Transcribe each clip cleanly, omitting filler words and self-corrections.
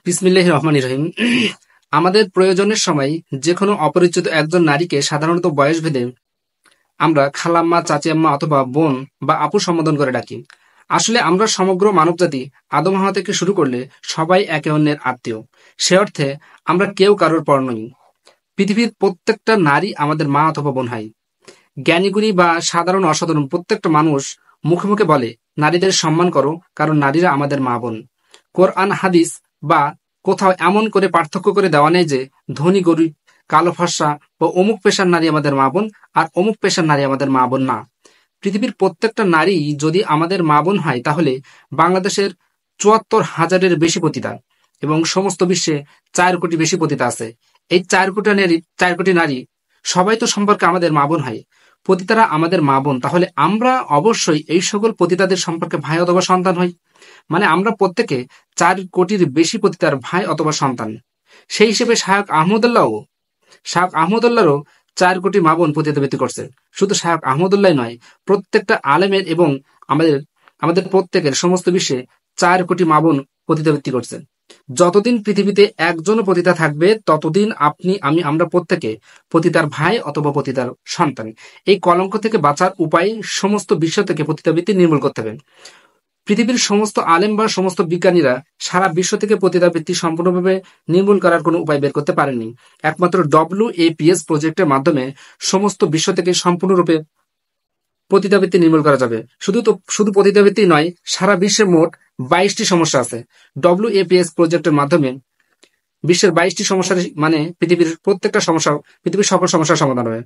বিসমিল্লাহির রহমানির রহিম। আমাদের প্রয়োজনের সময় যে কোনো অপরিচিত একজন নারীকে সাধারণত বয়স ভেদে আমরা খালাম্মা, চাচি আম্মা অথবা বোন বা আপু সম্বোধন করে ডাকি। আসলে আমরা সমগ্র মানবজাতি আদম হাওয়া থেকে শুরু করলে সবাই একে অন্যের আত্মীয়। সে অর্থে আমরা কেউ কারোর পর নই। পৃথিবীর প্রত্যেকটা নারী আমাদের মা অথবা বোন হয়। জ্ঞানীগুণী বা সাধারণ অসাধারণ প্রত্যেকটা মানুষ মুখে মুখে বলে নারীদের সম্মান করো, কারণ নারীরা আমাদের মা বোন। কোরআন হাদিস বা কোথাও এমন করে পার্থক্য করে দেওয়া নেই যে ধনী গরিব, কালো ফর্সা ও অমুক পেশার নারী আমাদের মা বোন আর অমুক পেশার নারী আমাদের মা বোন না। পৃথিবীর প্রত্যেকটা নারী যদি আমাদের মা বোন হয়, তাহলে বাংলাদেশের ৭৪,০০০-এর বেশি পতিতা এবং সমস্ত বিশ্বে ৪ কোটি বেশি পতিতা আছে। এই ৪ কোটি নারী সবাই তো সম্পর্কে আমাদের মা বোন হয়। পতিতারা আমাদের মা বোন, তাহলে আমরা অবশ্যই এই সকল পতিতাদের সম্পর্কে ভাই অথবা সন্তান হই। মানে আমরা প্রত্যেকে ৪ কোটির বেশি পতিতার ভাই অথবা সন্তান। সেই হিসেবে শায়খ আহমদুল্লাহরও ৪ কোটি মা বোন পতিতাবৃত্তি করছে। শুধু শায়খ আহমদুল্লাহ নয়, প্রত্যেকটা আলেমের এবং আমাদের আমাদের প্রত্যেকের সমস্ত বিশ্বে ৪ কোটি মা বোন পতিতাবৃত্তি করছে। যতদিন পৃথিবীতে একজনও পতিতা থাকবে, ততদিন আপনি আমি আমরা প্রত্যেকে পতিতার ভাই অথবা পতিতার সন্তান। এই কলঙ্ক থেকে বাঁচার উপায় সমস্ত বিশ্ব থেকে পতিতাবৃত্তি নির্মূল করতে হবে। পৃথিবীর সমস্ত আলেম বা সমস্ত বিজ্ঞানীরা সারা বিশ্ব থেকে পতিতাবৃত্তি সম্পূর্ণভাবে নির্মূল করার কোনো উপায় বের করতে পারেননি। একমাত্র WAPS প্রজেক্টের মাধ্যমে সমস্ত বিশ্ব থেকে সম্পূর্ণরূপে পতিতাবৃত্তি নির্মূল করা যাবে। শুধু পতিতাবৃত্তি নয়, সারা বিশ্বে মোট 22টি সমস্যা আছে। WAPS প্রজেক্টের মাধ্যমে বিশ্বের 22টি সমস্যার মানে পৃথিবীর সকল সমস্যার সমাধান হবে।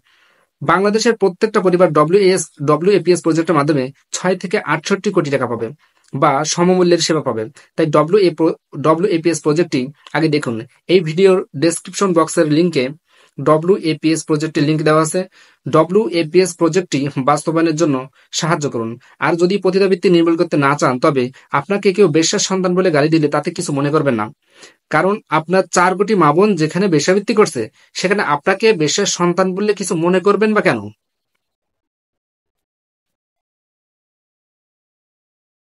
বাংলাদেশের প্রত্যেকটা পরিবার WAPS প্রজেক্টের মাধ্যমে 6 থেকে 68 কোটি টাকা পাবে বা সমমূল্যের সেবা পাবে। তাই WAPS প্রজেক্টটি আগে দেখুন। এই ভিডিওর ডেসক্রিপশন বক্সের লিঙ্কে WAPS প্রজেক্টের লিঙ্ক দেওয়া আছে। WAPS প্রজেক্টটি বাস্তবায়নের জন্য সাহায্য করুন। আর যদি পতিতাবৃত্তি নির্মূল করতে না চান, তবে আপনাকে কেউ বেশ্যার সন্তান বলে গালি দিলে তাতে কিছু মনে করবেন না। কারণ আপনার ৪ কোটি মা বোন যেখানে বেশ্যাবৃত্তি করছে, সেখানে আপনাকে বেশ্যার সন্তান বললে কিছু মনে করবেন বা কেন?